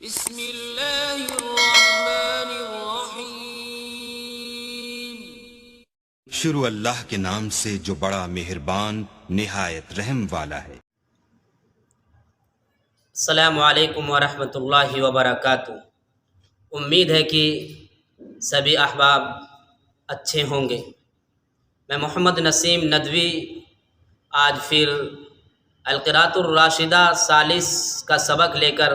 بسم اللہ الرحمن الرحیم۔ شروع اللہ کے نام سے جو بڑا مہربان نہایت رحم والا ہے۔ السلام علیکم ورحمۃ اللہ وبرکاتہ۔ امید ہے کہ سبھی احباب اچھے ہوں گے۔ میں محمد نسیم ندوی آج پھر القراءۃ الراشدہ ثالث کا سبق لے کر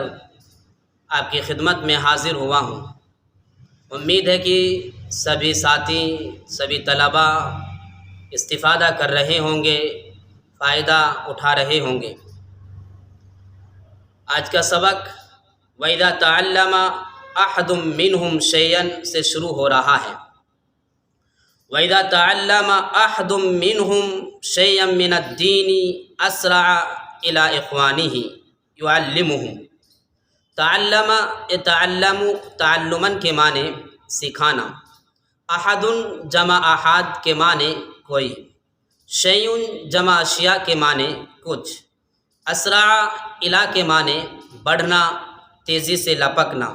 آپ کی خدمت میں حاضر ہوا ہوں۔ امید ہے کہ سبھی ساتھی، سبھی طلبہ استفادہ کر رہے ہوں گے، فائدہ اٹھا رہے ہوں گے۔ آج کا سبق وَإِذَا تَعَلَّمَ أَحَدٌ مِّنْهُمْ شَيْئًا سے شروع ہو رہا ہے۔ وَإِذَا تَعَلَّمَ أَحَدٌ مِّنْهُمْ شَيْئًا مِّنَ الدِّينِ أَسْرَعَ إِلَىٰ إِخْوَانِهِ يُعَلِّمُهُمْ۔ تعلم تعلمن کے معنی سکھانا، احد جمع احاد کے معنی کوئی، شیء جمع اشیاء کے معنی کچھ، اسرع الی کے معنی بڑھنا، تیزی سے لپکنا،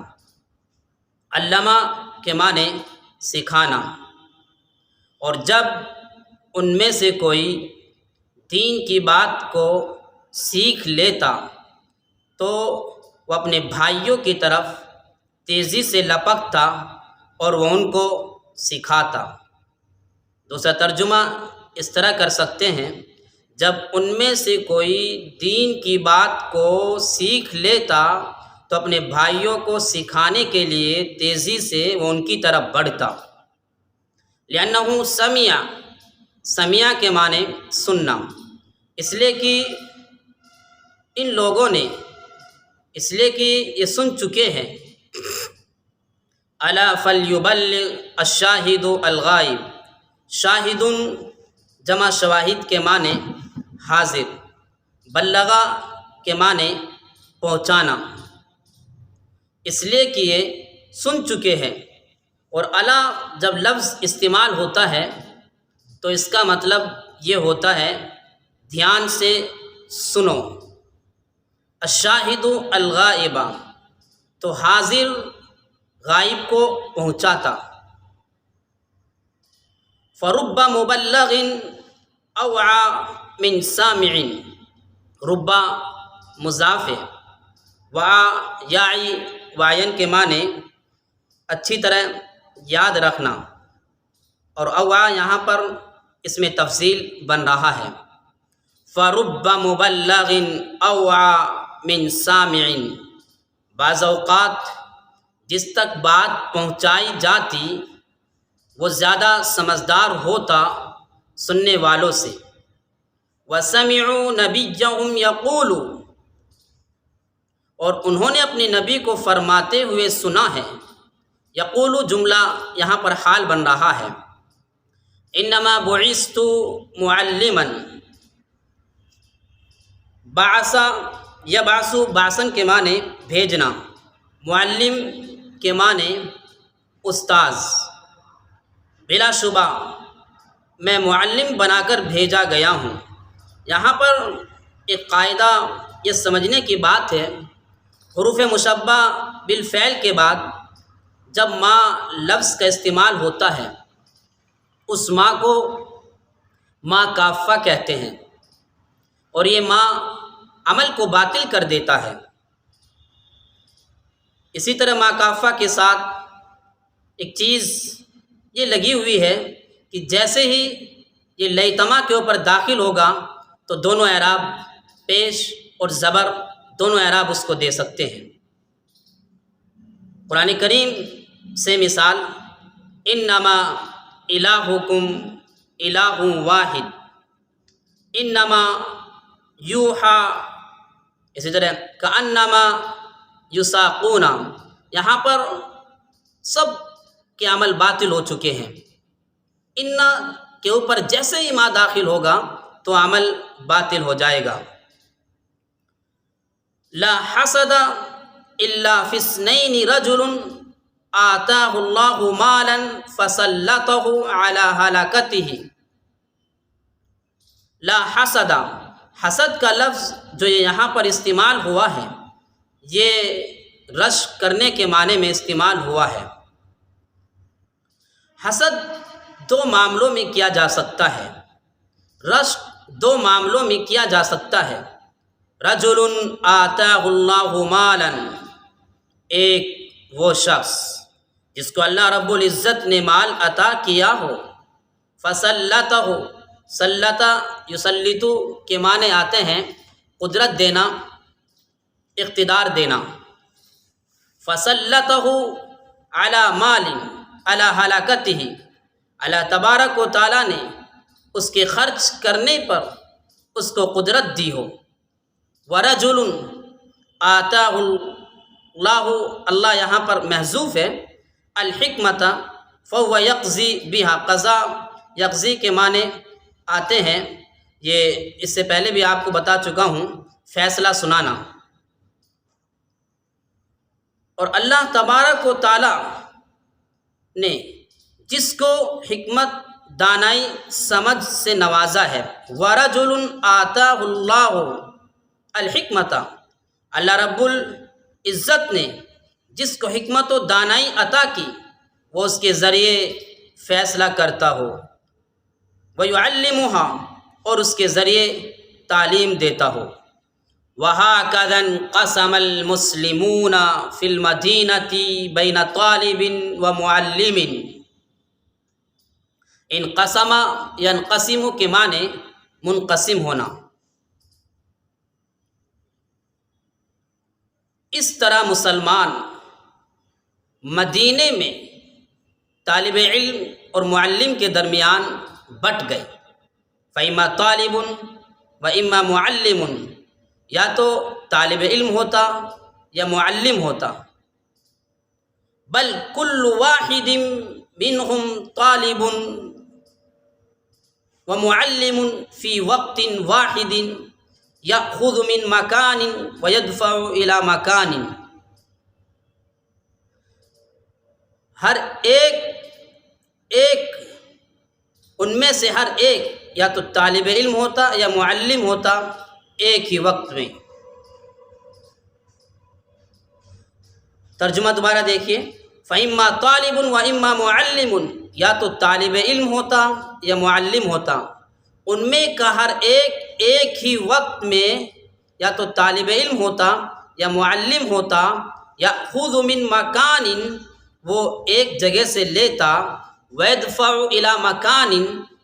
علامہ کے معنی سکھانا۔ اور جب ان میں سے کوئی دین کی بات کو سیکھ لیتا تو وہ اپنے بھائیوں کی طرف تیزی سے لپکتا اور وہ ان کو سکھاتا۔ دوسرا ترجمہ اس طرح کر سکتے ہیں، جب ان میں سے کوئی دین کی بات کو سیکھ لیتا تو اپنے بھائیوں کو سکھانے کے لیے تیزی سے وہ ان کی طرف بڑھتا۔ لأنہ سمع کے معنی سننا، اس لیے کہ یہ سن چکے ہیں۔ الا فلیبلغ الشاہد الغائب، شاہد جمع شواہد کے معنی حاضر، بلغا کے معنی پہنچانا، اس لیے کہ یہ سن چکے ہیں۔ اور الا جب لفظ استعمال ہوتا ہے تو اس کا مطلب یہ ہوتا ہے دھیان سے سنو۔ الشاہد الغائب تو حاضر غائب کو پہنچاتا۔ فرب مبلغ اوعى من سامع، رب مضاف ہے، یعی وعین کے معنی اچھی طرح یاد رکھنا، اور اوعى یہاں پر اس میں تفصیل بن رہا ہے۔ فرب مبلغ اوعى من سامع، بعض اوقات جس تک بات پہنچائی جاتی وہ زیادہ سمجھدار ہوتا سننے والوں سے۔ وَسَمِعُوا نَبِيَّهُمْ يَقُولُ، اور انہوں نے اپنے نبی کو فرماتے ہوئے سنا ہے۔ یقول جملہ یہاں پر حال بن رہا ہے۔ انما بعثت معلما، بعث یبعث بعثن کے معنی بھیجنا، معلم کے معنی استاذ۔ بلا شبہ میں معلم بنا کر بھیجا گیا ہوں۔ یہاں پر ایک قاعدہ یہ سمجھنے کی بات ہے، حروف مشبہ بالفعل کے بعد جب ما لفظ کا استعمال ہوتا ہے اس ما کو ما کافہ کہتے ہیں، اور یہ ما عمل کو باطل کر دیتا ہے۔ اسی طرح ما کافہ کے ساتھ ایک چیز یہ لگی ہوئی ہے کہ جیسے ہی یہ لیتما کے اوپر داخل ہوگا تو دونوں اعراب پیش اور زبر دونوں اعراب اس کو دے سکتے ہیں۔ قرآن کریم سے مثال انما الہکم الہ واحد، انما یوحا، اسی طرح کأنما یساقون، یہاں پر سب کے عمل باطل ہو چکے ہیں۔ ان کے اوپر جیسے ہی ما داخل ہوگا تو عمل باطل ہو جائے گا۔ لا حسد الا فی اثنین رجل آتاہ اللہ مالا فسلطہ علی ہلاکتہ۔ لا حسد، حسد کا لفظ جو یہاں پر استعمال ہوا ہے یہ رشک کرنے کے معنی میں استعمال ہوا ہے۔ حسد دو معاملوں میں کیا جا سکتا ہے، رشک دو معاملوں میں کیا جا سکتا ہے۔ رجل آتاہ اللہ مالا، ایک وہ شخص جس کو اللہ رب العزت نے مال عطا کیا ہو، فسلطہ، سلطہ یسلط کے معنی آتے ہیں قدرت دینا، اقتدار دینا۔ فسلطہ علی مال علی ہلاکتہ، اللہ تبارک و تعالیٰ نے اس کے خرچ کرنے پر اس کو قدرت دی ہو۔ ورجل آتاہ اللہ، اللہ یہاں پر محذوف ہے، الحکمت فهو یقضی بها، قضا یقضی کے معنی آتے ہیں، یہ اس سے پہلے بھی آپ کو بتا چکا ہوں، فیصلہ سنانا۔ اور اللہ تبارک و تعالی نے جس کو حکمت، دانائی، سمجھ سے نوازا ہے، ورجل آتاہ اللہ الحکمت، اللہ رب العزت نے جس کو حکمت و دانائی عطا کی وہ اس کے ذریعے فیصلہ کرتا ہو، وَيُعَلِّمُهَا، اور اس کے ذریعے تعلیم دیتا ہو۔ وَهَكَذَا انقسم الْمُسْلِمُونَ فِي الْمَدِينَةِ بَيْنَ طَالِبٍ وَمُعَلِّمٍ۔ انقسم ینقسم کے معنی منقسم ہونا۔ اس طرح مسلمان مدینے میں طالب علم اور معلم کے درمیان بٹ گئے، فَإِمَّا طَالِبٌ وَإِمَّا مُعَلِّمٌ، یا تو طالب علم ہوتا یا معلم ہوتا۔ بل كل واحد منهم طالب ومعلم في وقت واحد یأخذ من مکان ویدفع الی مکان، ہر ایک ان میں سے ہر ایک یا تو طالب علم ہوتا یا معلم ہوتا ایک ہی وقت میں۔ ترجمہ دوبارہ دیکھیے، فَإِمَّا طَالِبٌ وَإِمَّا مُعَلِّمٌ، یا تو طالب علم ہوتا یا معلم ہوتا، ان میں کا ہر ایک ہی وقت میں یا تو طالب علم ہوتا یا معلم ہوتا، یأخذ من مکان، وہ ایک جگہ سے لیتا، ویدفع الی مکان،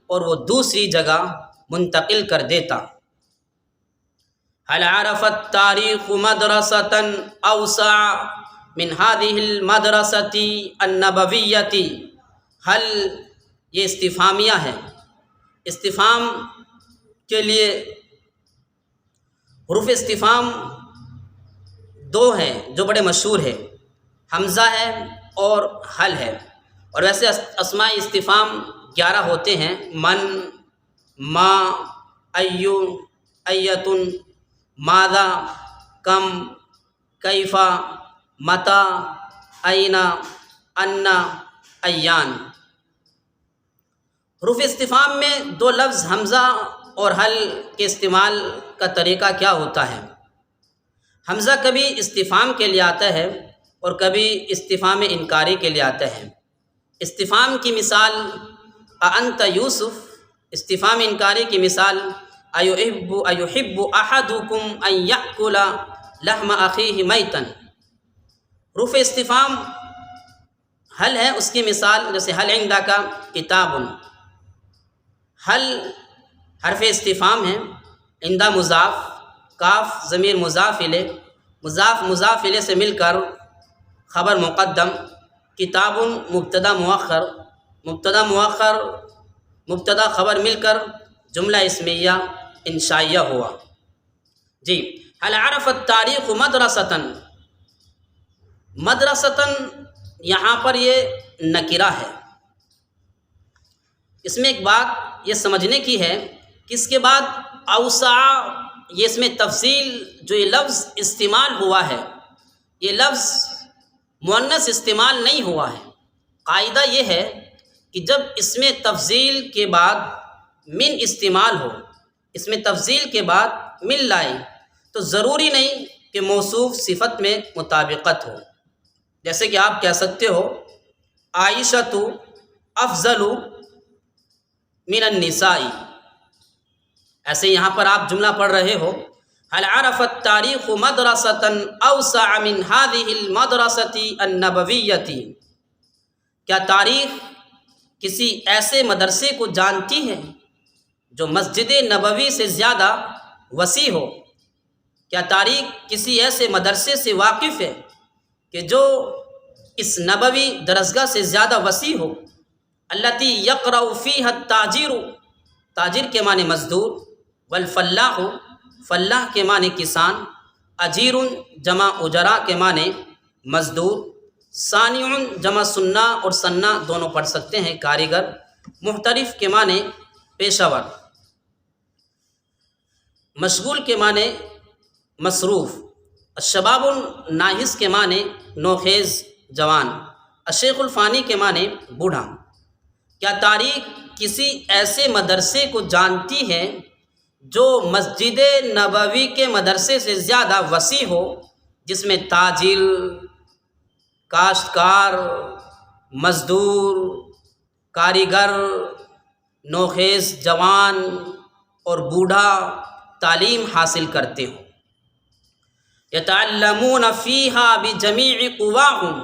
اور وہ دوسری جگہ منتقل کر دیتا۔ هل عرف التاریخ مدرسة اوسع من هذه المدرسة النبویة؟ ہل یہ استفہامیہ ہے، استفہام کے لیے حروف استفہام دو ہیں جو بڑے مشہور ہیں، حمزہ ہے اور حل ہے، اور ویسے اسماء استفہام 11 ہوتے ہیں، من، ما، ایو، ایتن، ماذا، کم، کیفا، متا، اینا، انا، ایان۔ حروف استفہام میں دو لفظ حمزہ اور حل کے استعمال کا طریقہ کیا ہوتا ہے؟ حمزہ کبھی استفہام کے لیے آتا ہے اور کبھی استفہام انکاری کے لیے آتا ہے۔ استفہام کی مثال اانت یوسف، استفہام انکاری کی مثال ایحب احدکم ان یأکل لحم اخیہ میتا۔ حروف استفہام حل ہے، اس کی مثال جیسے حل عندک کتاب، حل حرف استفہام ہے، عندہ مضاف، کاف ضمیر مضاف الیہ، مضاف مضاف الیہ سے مل کر خبر مقدم، کتاب مبتدا مؤخر، مبتدا مؤخر مبتدا خبر مل کر جملہ اسمیہ انشائیہ ہوا۔ جی، هل عرف التاریخ مدرسةً، مدرسةً یہاں پر یہ نکرہ ہے۔ اس میں ایک بات یہ سمجھنے کی ہے کہ اس کے بعد اوسع، یہ اس میں تفصیل جو یہ لفظ استعمال ہوا ہے، یہ لفظ مؤنث استعمال نہیں ہوا ہے۔ قاعدہ یہ ہے کہ جب اس میں تفضیل کے بعد من استعمال ہو، اس میں تفضیل کے بعد من لائے، تو ضروری نہیں کہ موصوف صفت میں مطابقت ہو، جیسے کہ آپ کہہ سکتے ہو عائشۃ افضل من النساء، ایسے یہاں پر آپ جملہ پڑھ رہے ہو هل عرف التاریخ مدرسة اوسع من هذه المدرسة النبویة، کیا تاریخ کسی ایسے مدرسے کو جانتی ہے جو مسجد نبوی سے زیادہ وسیع ہو؟ کیا تاریخ کسی ایسے مدرسے سے واقف ہے کہ جو اس نبوی درسگاہ سے زیادہ وسیع ہو؟ التی یقرأ فیہا التاجر، تاجر کے معنی مزدور، والفلاح، فلاح کے معنی کسان، اجیر جمع اجرا کے معنی مزدور، صانع جمع صنع اور صنع دونوں پڑھ سکتے ہیں کاریگر، محترف کے معنی پیشہ ور، مشغول کے معنی مصروف، الشباب الناہس کے معنی نوخیز جوان، الشیخ الفانی کے معنی بوڑھا۔ کیا تاریخ کسی ایسے مدرسے کو جانتی ہے جو مسجد نبوی کے مدرسے سے زیادہ وسیع ہو، جس میں تاجر، کاشتکار، مزدور، کاریگر، نوخیز جوان اور بوڑھا تعلیم حاصل کرتے ہوں؟ یتعلمون فیہا بجمیع قواہم،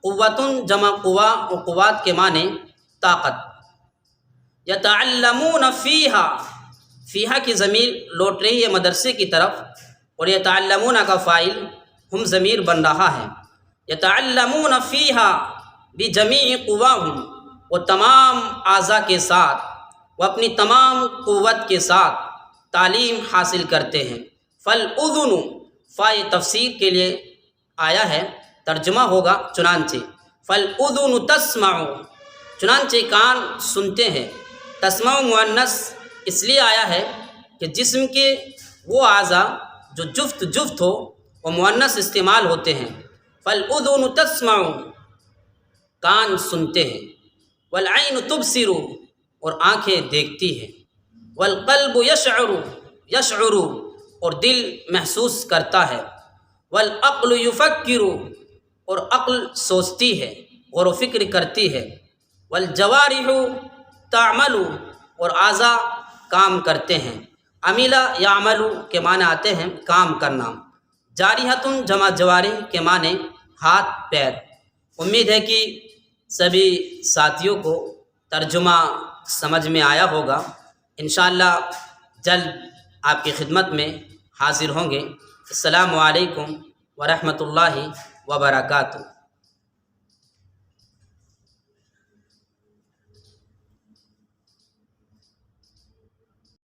قوت جمع قوا و قوات کے معنی طاقت۔ یتعلمون فیہا، فیہا کی ضمیر لوٹ رہی ہے مدرسے کی طرف، اور یتعلمون کا فاعل ہم ضمیر بن رہا ہے۔ یتعلمون فیہا بجمیع قواہم، وہ تمام اعضاء کے ساتھ، وہ اپنی تمام قوت کے ساتھ تعلیم حاصل کرتے ہیں۔ فالاذن، فائے تفسیر کے لیے آیا ہے، ترجمہ ہوگا چنانچہ فالاذن تسمع، چنانچہ کان سنتے ہیں۔ تسمع مؤنث اس لیے آیا ہے کہ جسم کے وہ اعضاء جو جفت جفت ہو وہ مؤنث استعمال ہوتے ہیں۔ فالاذن تسمع، کان سنتے ہیں، والعین تبصر، اور آنکھیں دیکھتی ہیں، والقلب یشعر، یشعر، اور دل محسوس کرتا ہے، والعقل یفکر، اور عقل سوچتی ہے، غور و فکر کرتی ہے، والجوارح تعمل، اور اعضاء کام کرتے ہیں۔ عمل یعمل کے معنی آتے ہیں کام کرنا۔ جارحۃ جمع جوارح کے معنی ہاتھ پیر۔ امید ہے کہ سبھی ساتھیوں کو ترجمہ سمجھ میں آیا ہوگا۔ انشاءاللہ جلد آپ کی خدمت میں حاضر ہوں گے۔ السلام علیکم ورحمۃ اللہ وبرکاتہ۔